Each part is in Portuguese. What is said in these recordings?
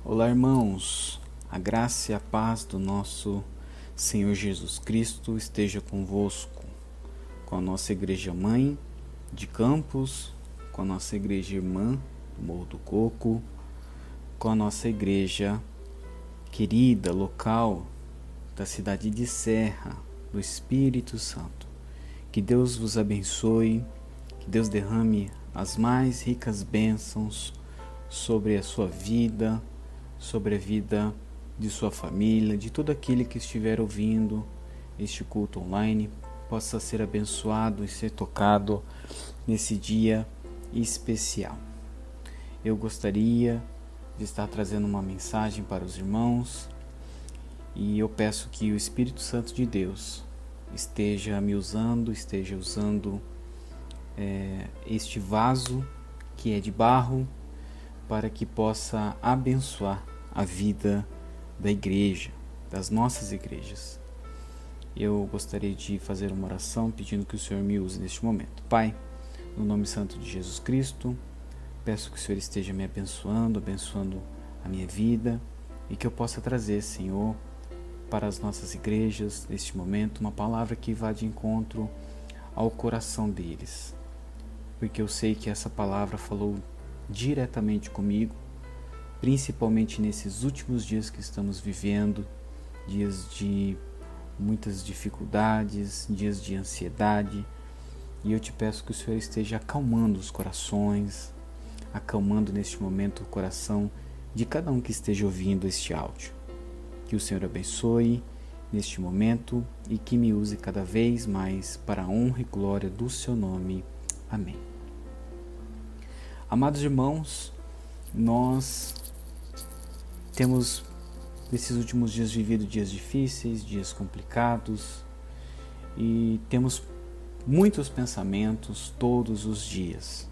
Olá, irmãos. A graça e a paz do nosso Senhor Jesus Cristo esteja convosco, com a nossa igreja mãe de Campos, com a nossa igreja irmã do Morro do Coco, com a nossa igreja querida, local da cidade de Serra, do Espírito Santo. Que Deus vos abençoe, que Deus derrame as mais ricas bênçãos sobre a sua vida, sobre a vida de sua família, de todo aquele que estiver ouvindo este culto online, possa ser abençoado e ser tocado nesse dia especial. Eu gostaria de estar trazendo uma mensagem para os irmãos e eu peço que o Espírito Santo de Deus esteja usando este vaso que é de barro para que possa abençoar a vida da igreja, das nossas igrejas. Eu gostaria de fazer uma oração pedindo que o Senhor me use neste momento. Pai, no nome santo de Jesus Cristo, peço que o Senhor esteja me abençoando a minha vida e que eu possa trazer, Senhor, para as nossas igrejas, neste momento, uma palavra que vá de encontro ao coração deles. Porque eu sei que essa palavra falou diretamente comigo, principalmente nesses últimos dias que estamos vivendo, dias de muitas dificuldades, dias de ansiedade, e eu te peço que o Senhor esteja acalmando os corações, acalmando neste momento o coração de cada um que esteja ouvindo este áudio. Que o Senhor abençoe neste momento e que me use cada vez mais para a honra e glória do seu nome. Amém. Amados irmãos, nós temos nesses últimos dias vivido dias difíceis, dias complicados e temos muitos pensamentos todos os dias.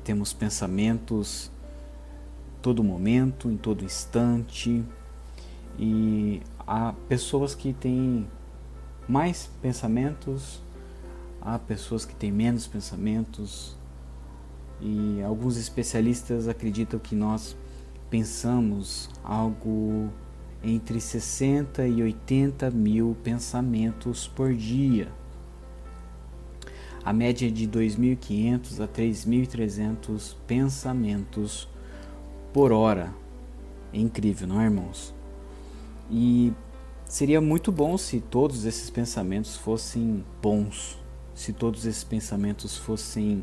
Temos pensamentos todo momento, em todo instante, e há pessoas que têm mais pensamentos, há pessoas que têm menos pensamentos, e alguns especialistas acreditam que nós pensamos algo entre 60 e 80 mil pensamentos por dia. A média é de 2.500 a 3.300 pensamentos por hora. É incrível, não é, irmãos? E seria muito bom se todos esses pensamentos fossem bons, se todos esses pensamentos fossem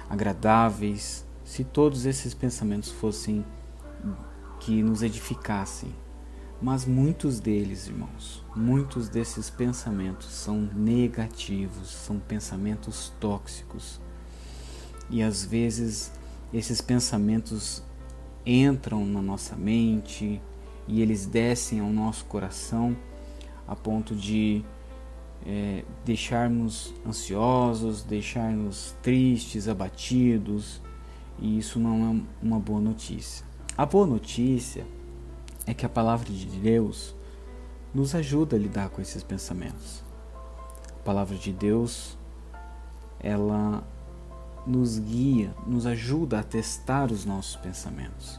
agradáveis, se todos esses pensamentos fossem que nos edificassem. Mas muitos deles, irmãos, muitos desses pensamentos são negativos, são pensamentos tóxicos. E às vezes esses pensamentos entram na nossa mente e eles descem ao nosso coração a ponto de deixarmos ansiosos, deixarmos tristes, abatidos, e isso não é uma boa notícia. A boa notícia é que a palavra de Deus nos ajuda a lidar com esses pensamentos. A palavra de Deus, ela nos guia, nos ajuda a testar os nossos pensamentos.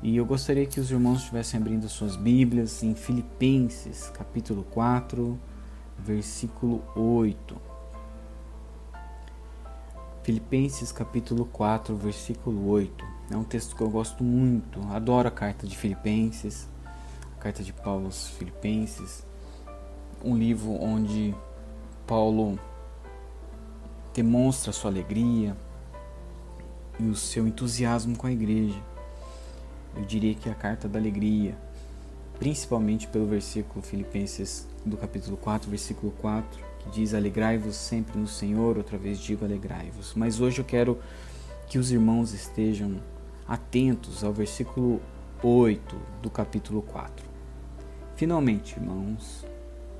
E eu gostaria que os irmãos estivessem abrindo as suas Bíblias em Filipenses, capítulo 4, versículo 8. Filipenses, capítulo 4, versículo 8. É um texto que eu gosto muito, adoro a carta de Filipenses, a carta de Paulo aos Filipenses, um livro onde Paulo demonstra a sua alegria e o seu entusiasmo com a igreja. Eu diria que é a carta da alegria, principalmente pelo versículo Filipenses do capítulo 4, versículo 4, que diz: alegrai-vos sempre no Senhor, outra vez digo alegrai-vos. Mas hoje eu quero que os irmãos estejam atentos ao versículo 8 do capítulo 4. Finalmente, irmãos,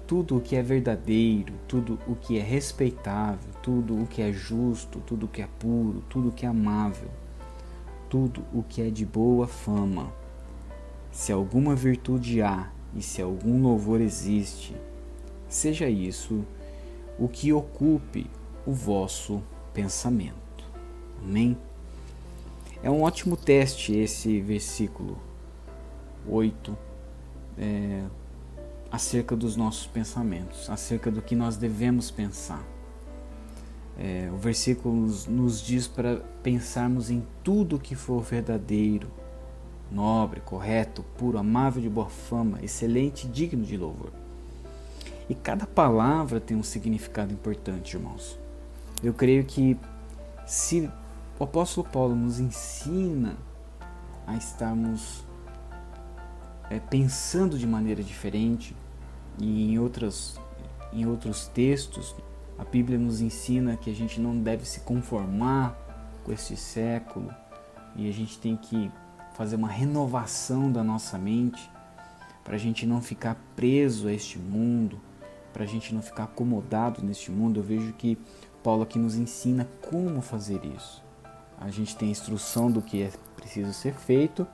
tudo o que é verdadeiro, tudo o que é respeitável, tudo o que é justo, tudo o que é puro, tudo o que é amável, tudo o que é de boa fama, se alguma virtude há e se algum louvor existe, seja isso o que ocupe o vosso pensamento. Amém? É um ótimo teste esse versículo 8, acerca dos nossos pensamentos, acerca do que nós devemos pensar. O versículo nos diz para pensarmos em tudo que for verdadeiro, nobre, correto, puro, amável, de boa fama, excelente, digno de louvor. E cada palavra tem um significado importante, irmãos. Eu creio que se o apóstolo Paulo nos ensina a estarmos pensando de maneira diferente, e em outros textos, a Bíblia nos ensina que a gente não deve se conformar com este século e a gente tem que fazer uma renovação da nossa mente para a gente não ficar preso a este mundo, para a gente não ficar acomodado neste mundo. Eu vejo que Paulo aqui nos ensina como fazer isso. A gente tem a instrução do que é preciso ser feito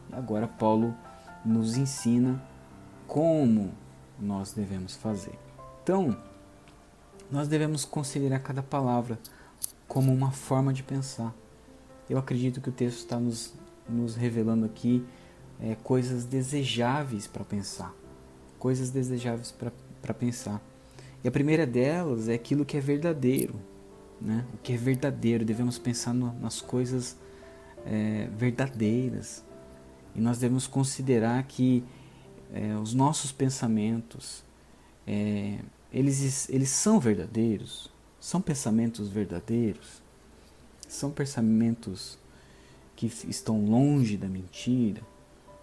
e agora Paulo nos ensina como nós devemos fazer. Então, nós devemos considerar cada palavra como uma forma de pensar. Eu acredito que o texto está nos revelando aqui coisas desejáveis para pensar. Coisas desejáveis para pensar. E a primeira delas é aquilo que é verdadeiro. Né? O que é verdadeiro, devemos pensar nas coisas verdadeiras. E nós devemos considerar que os nossos pensamentos, eles são verdadeiros, são pensamentos verdadeiros, são pensamentos que estão longe da mentira,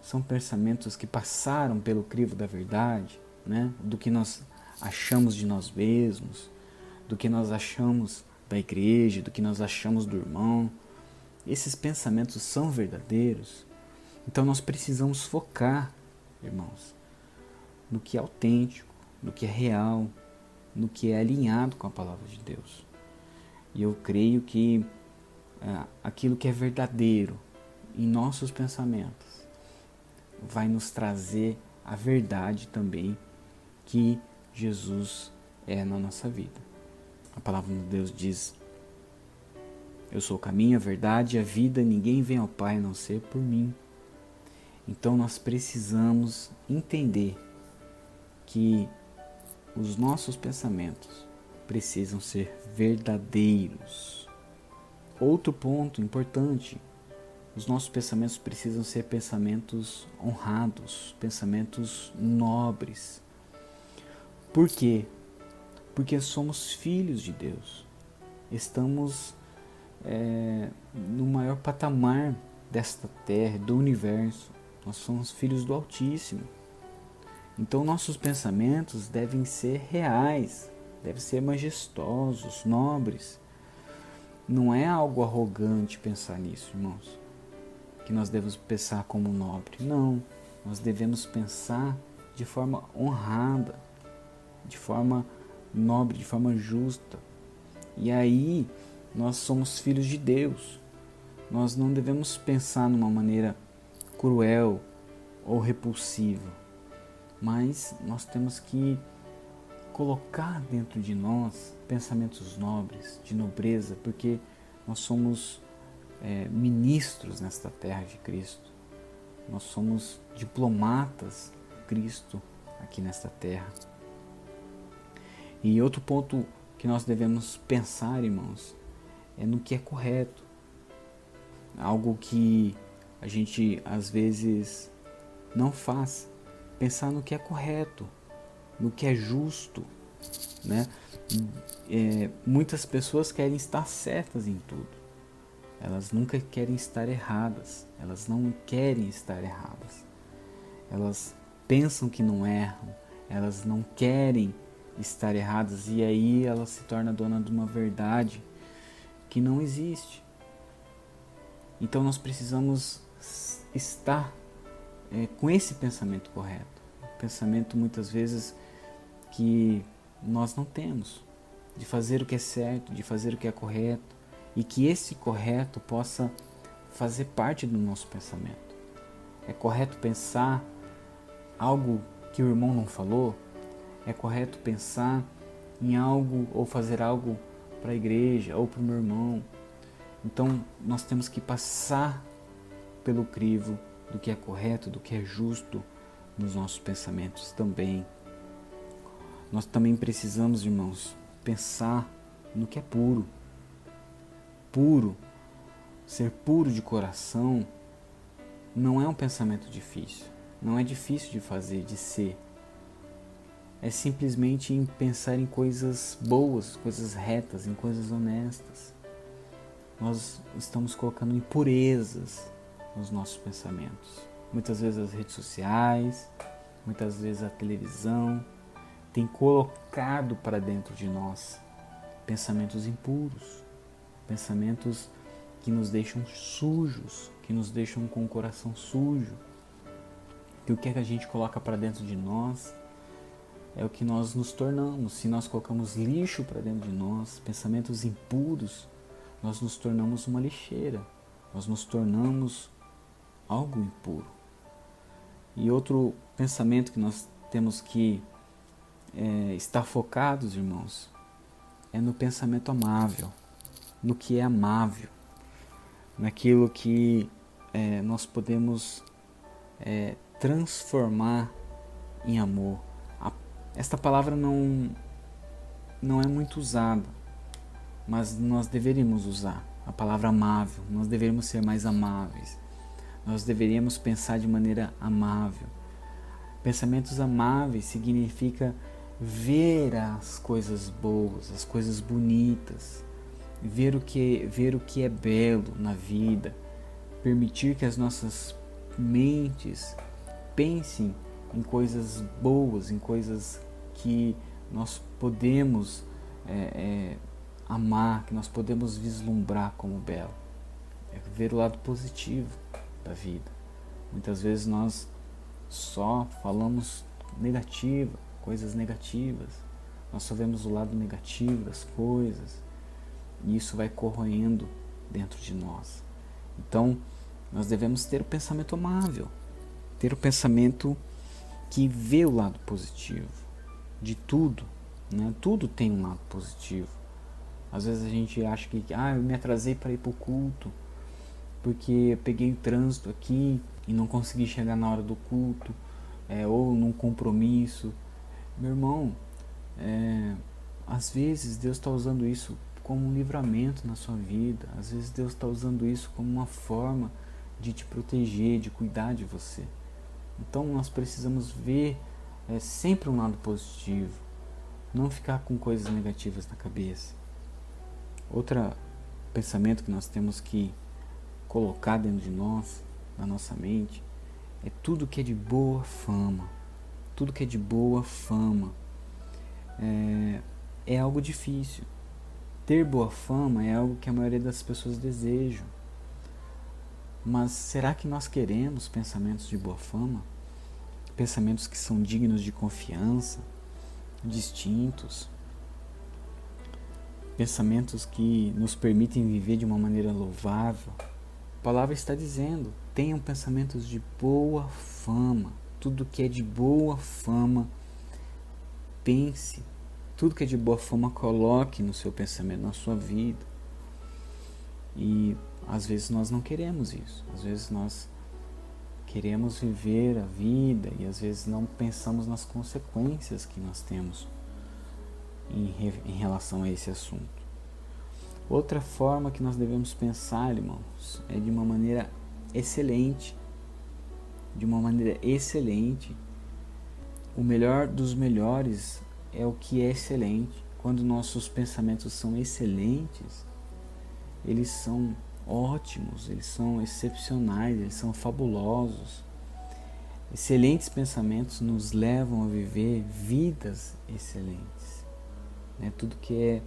são pensamentos que passaram pelo crivo da verdade, né? Do que nós achamos de nós mesmos, do que nós achamos da igreja, do que nós achamos do irmão. Esses pensamentos são verdadeiros. Então nós precisamos focar, irmãos, no que é autêntico, no que é real, no que é alinhado com a palavra de Deus. E eu creio que aquilo que é verdadeiro em nossos pensamentos vai nos trazer a verdade também que Jesus é na nossa vida. A palavra de Deus diz: eu sou o caminho, a verdade e a vida, ninguém vem ao Pai a não ser por mim. Então nós precisamos entender que os nossos pensamentos precisam ser verdadeiros. Outro ponto importante: os nossos pensamentos precisam ser pensamentos honrados, pensamentos nobres. Por quê? Porque somos filhos de Deus. Estamos no maior patamar desta terra, do universo. Nós somos filhos do Altíssimo. Então nossos pensamentos devem ser reais, devem ser majestosos, nobres. Não é algo arrogante pensar nisso, irmãos, que nós devemos pensar como nobre. Não, nós devemos pensar de forma honrada, de forma nobre, de forma justa. E aí nós somos filhos de Deus. Nós não devemos pensar numa maneira cruel ou repulsiva, mas nós temos que colocar dentro de nós pensamentos nobres, de nobreza, porque nós somos ministros nesta terra de Cristo. Nós somos diplomatas de Cristo aqui nesta terra. E outro ponto que nós devemos pensar, irmãos, é no que é correto. Algo que a gente às vezes não faz. Pensar no que é correto, no que é justo, né? Muitas pessoas querem estar certas em tudo. Elas nunca querem estar erradas. Elas não querem estar erradas. Elas pensam que não erram. Elas não querem estar erradas. E aí ela se torna dona de uma verdade que não existe. Então nós precisamos estar com esse pensamento correto. Pensamento muitas vezes que nós não temos, de fazer o que é certo, de fazer o que é correto, e que esse correto possa fazer parte do nosso pensamento. É correto pensar algo que o irmão não falou? É correto pensar em algo ou fazer algo para a igreja ou para o meu irmão? Então nós temos que passar pelo crivo do que é correto, do que é justo nos nossos pensamentos também. Nós também precisamos, irmãos, pensar no que é puro. Puro, ser puro de coração, não é um pensamento difícil. Não é difícil de fazer, de ser. É simplesmente em pensar em coisas boas, coisas retas, em coisas honestas. Nós estamos colocando impurezas nos nossos pensamentos. Muitas vezes as redes sociais, muitas vezes a televisão tem colocado para dentro de nós pensamentos impuros, pensamentos que nos deixam sujos, que nos deixam com o coração sujo. E o que é que a gente coloca para dentro de nós é o que nós nos tornamos. Se nós colocamos lixo para dentro de nós, pensamentos impuros, nós nos tornamos uma lixeira, nós nos tornamos algo impuro. E outro pensamento que nós temos que estar focados, irmãos, é no pensamento amável, no que é amável, naquilo que nós podemos transformar em amor. Esta palavra não é muito usada, mas nós deveríamos usar a palavra amável. Nós deveríamos ser mais amáveis. Nós deveríamos pensar de maneira amável. Pensamentos amáveis significa ver as coisas boas, as coisas bonitas, ver o que é belo na vida, permitir que as nossas mentes pensem em coisas boas, em coisas que nós podemos amar, que nós podemos vislumbrar como belo. É ver o lado positivo da vida. Muitas vezes nós só falamos negativa, coisas negativas. Nós só vemos o lado negativo das coisas e isso vai corroendo dentro de nós. Então, nós devemos ter o pensamento amável, ter o pensamento que vê o lado positivo de tudo, né? Tudo tem um lado positivo. Às vezes a gente acha que eu me atrasei para ir para o culto porque eu peguei o trânsito aqui e não consegui chegar na hora do culto, ou num compromisso. Meu irmão, às vezes Deus está usando isso como um livramento na sua vida. Às vezes Deus está usando isso como uma forma de te proteger, de cuidar de você. Então nós precisamos ver sempre um lado positivo, não ficar com coisas negativas na cabeça. Outro pensamento que nós temos que colocar dentro de nós, na nossa mente, é tudo que é de boa fama. Tudo que é de boa fama é algo difícil. Ter boa fama é algo que a maioria das pessoas desejam. Mas será que nós queremos pensamentos de boa fama? Pensamentos que são dignos de confiança, distintos, pensamentos que nos permitem viver de uma maneira louvável. A palavra está dizendo, tenham pensamentos de boa fama. Tudo que é de boa fama, pense. Tudo que é de boa fama, coloque no seu pensamento, na sua vida. E às vezes nós não queremos isso. Às vezes nós queremos viver a vida e às vezes não pensamos nas consequências que nós temos em relação a esse assunto. Outra forma que nós devemos pensar, irmãos, é de uma maneira excelente. De uma maneira excelente. O melhor dos melhores é o que é excelente. Quando nossos pensamentos são excelentes, eles são ótimos, eles são excepcionais, eles são fabulosos. Excelentes pensamentos nos levam a viver vidas excelentes, né? Tudo que é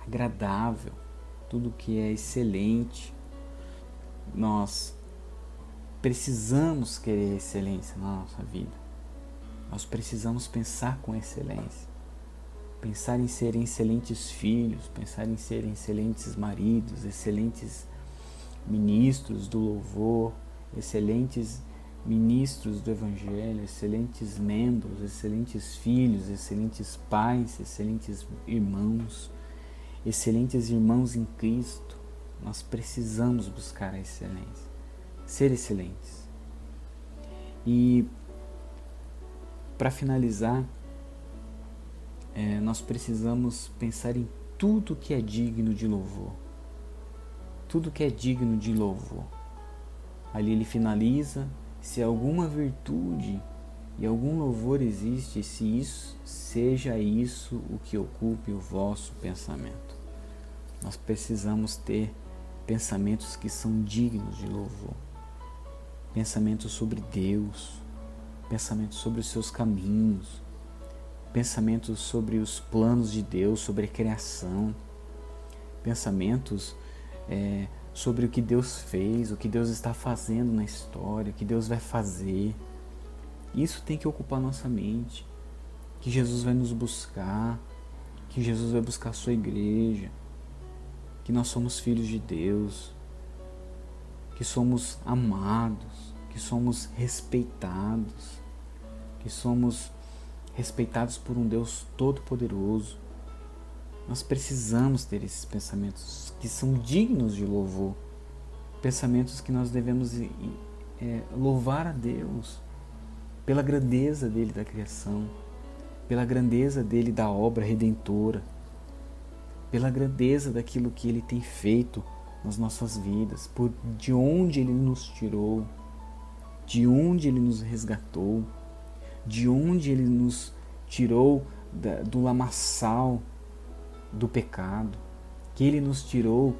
agradável, tudo que é excelente, nós precisamos querer excelência na nossa vida. Nós precisamos pensar com excelência, pensar em serem excelentes filhos, pensar em serem excelentes maridos, excelentes ministros do louvor, excelentes ministros do evangelho, excelentes membros, excelentes filhos, excelentes pais, excelentes irmãos em Cristo. Nós precisamos buscar a excelência, ser excelentes. E para finalizar, nós precisamos pensar em tudo que é digno de louvor. Tudo que é digno de louvor. Ali ele finaliza: se alguma virtude e algum louvor existe, se isso seja isso o que ocupe o vosso pensamento. Nós precisamos ter pensamentos que são dignos de louvor. Pensamentos sobre Deus, pensamentos sobre os seus caminhos, pensamentos sobre os planos de Deus, sobre a criação, pensamentos sobre o que Deus fez, o que Deus está fazendo na história, o que Deus vai fazer. Isso tem que ocupar nossa mente, que Jesus vai nos buscar, que Jesus vai buscar a sua igreja, que nós somos filhos de Deus, que somos amados, que somos respeitados, que somos respeitados por um Deus todo-poderoso. Nós precisamos ter esses pensamentos que são dignos de louvor, pensamentos que nós devemos louvar a Deus pela grandeza dele da criação, pela grandeza dele da obra redentora, pela grandeza daquilo que ele tem feito nas nossas vidas, por de onde ele nos tirou, de onde ele nos resgatou, de onde ele nos tirou do lamaçal do pecado, que ele nos tirou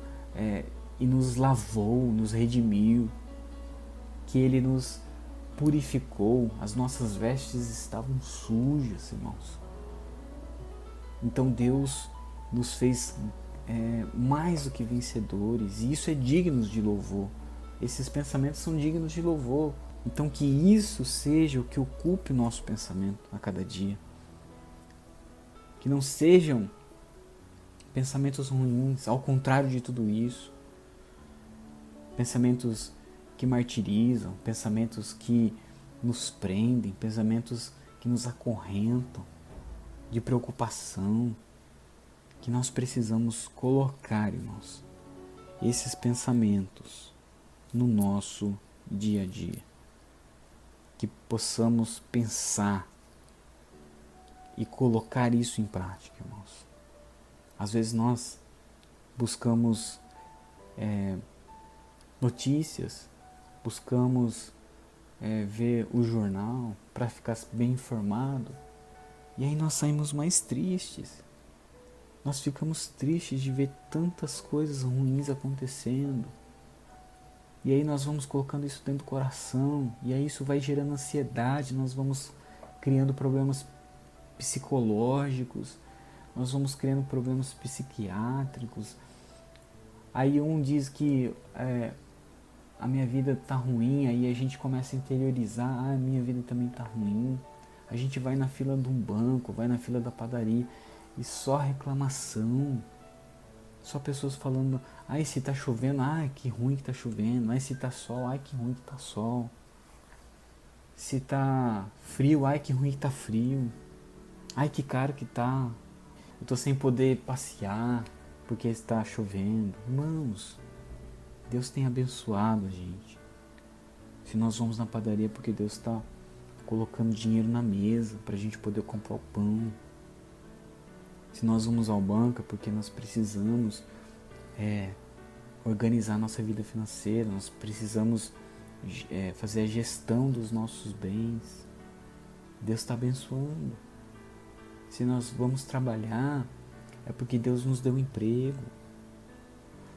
e nos lavou, nos redimiu, que ele nos purificou. As nossas vestes estavam sujas, irmãos. Então Deus nos fez mais do que vencedores, e isso é digno de louvor. Esses pensamentos são dignos de louvor. Então que isso seja o que ocupe o nosso pensamento a cada dia. Que não sejam pensamentos ruins, ao contrário de tudo isso. Pensamentos que martirizam, pensamentos que nos prendem, pensamentos que nos acorrentam, de preocupação, que nós precisamos colocar, irmãos, esses pensamentos no nosso dia a dia. Que possamos pensar e colocar isso em prática, irmãos. Às vezes nós buscamos notícias, buscamos ver o jornal para ficar bem informado, e aí nós saímos mais tristes. Nós ficamos tristes de ver tantas coisas ruins acontecendo. E aí nós vamos colocando isso dentro do coração, e aí isso vai gerando ansiedade, nós vamos criando problemas psicológicos, nós vamos criando problemas psiquiátricos. Aí um diz que a minha vida está ruim, aí a gente começa a interiorizar: a minha vida também está ruim. A gente vai na fila de um banco, vai na fila da padaria, e só reclamação. Só pessoas falando: ai, se tá chovendo, ai, que ruim que tá chovendo. Ai, se tá sol, ai, que ruim que tá sol. Se tá frio, ai, que ruim que tá frio. Ai, que caro que tá. Eu tô sem poder passear porque está chovendo. Irmãos, Deus tem abençoado a gente. Se nós vamos na padaria porque Deus está colocando dinheiro na mesa pra gente poder comprar o pão. Se nós vamos ao banco é porque nós precisamos organizar nossa vida financeira, nós precisamos fazer a gestão dos nossos bens. Deus está abençoando. Se nós vamos trabalhar é porque Deus nos deu emprego.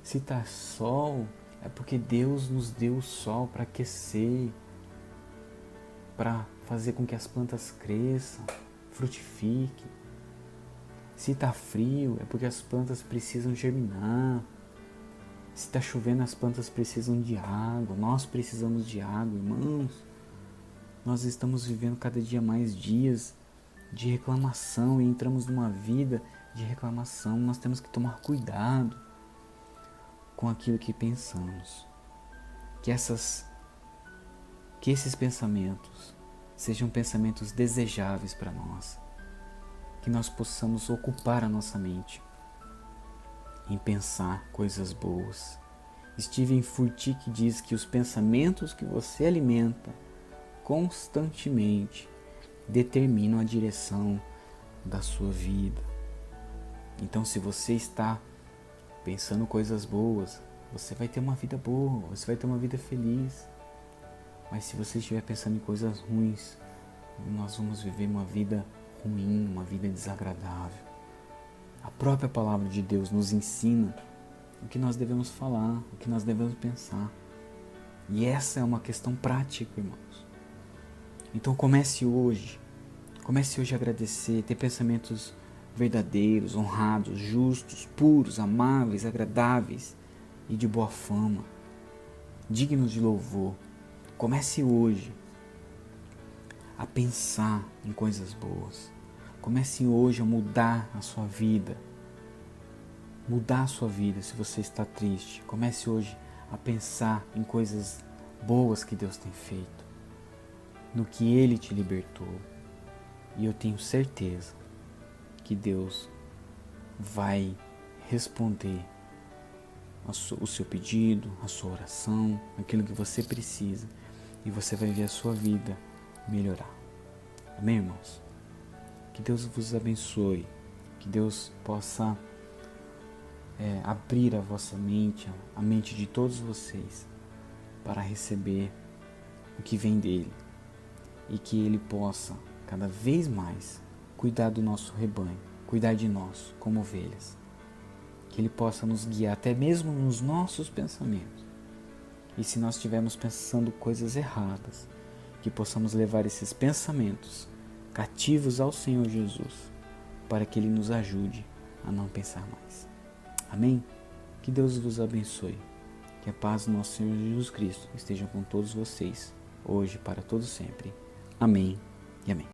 Se está sol é porque Deus nos deu o sol para aquecer, para fazer com que as plantas cresçam, frutifiquem. Se está frio, é porque as plantas precisam germinar. Se está chovendo, as plantas precisam de água. Nós precisamos de água, irmãos. Nós estamos vivendo cada dia mais dias de reclamação e entramos numa vida de reclamação. Nós temos que tomar cuidado com aquilo que pensamos. Que esses pensamentos sejam pensamentos desejáveis para nós. Que nós possamos ocupar a nossa mente em pensar coisas boas, Stephen Furtick diz que os pensamentos que você alimenta constantemente determinam a direção da sua vida. Então, se você está pensando coisas boas, você vai ter uma vida boa, você vai ter uma vida feliz. Mas se você estiver pensando em coisas ruins, nós vamos viver uma vida ruim, uma vida desagradável. A própria palavra de Deus nos ensina o que nós devemos falar, o que nós devemos pensar. E essa é uma questão prática, irmãos. Então comece hoje a agradecer, ter pensamentos verdadeiros, honrados, justos, puros, amáveis, agradáveis e de boa fama, dignos de louvor. Comece hoje a pensar em coisas boas. Comece hoje a mudar a sua vida. Mudar a sua vida se você está triste. Comece hoje a pensar em coisas boas que Deus tem feito, no que Ele te libertou. E eu tenho certeza que Deus vai responder o seu pedido, a sua oração, aquilo que você precisa, e você vai ver a sua vida melhorar. Amém, irmãos? Que Deus vos abençoe, que Deus possa abrir a vossa mente, a mente de todos vocês, para receber o que vem dele, e que ele possa cada vez mais cuidar do nosso rebanho, cuidar de nós como ovelhas, que ele possa nos guiar até mesmo nos nossos pensamentos, e se nós estivermos pensando coisas erradas, que possamos levar esses pensamentos cativos ao Senhor Jesus, para que ele nos ajude a não pensar mais. Amém? Que Deus vos abençoe. Que a paz do nosso Senhor Jesus Cristo esteja com todos vocês, hoje e para todos sempre. Amém e amém.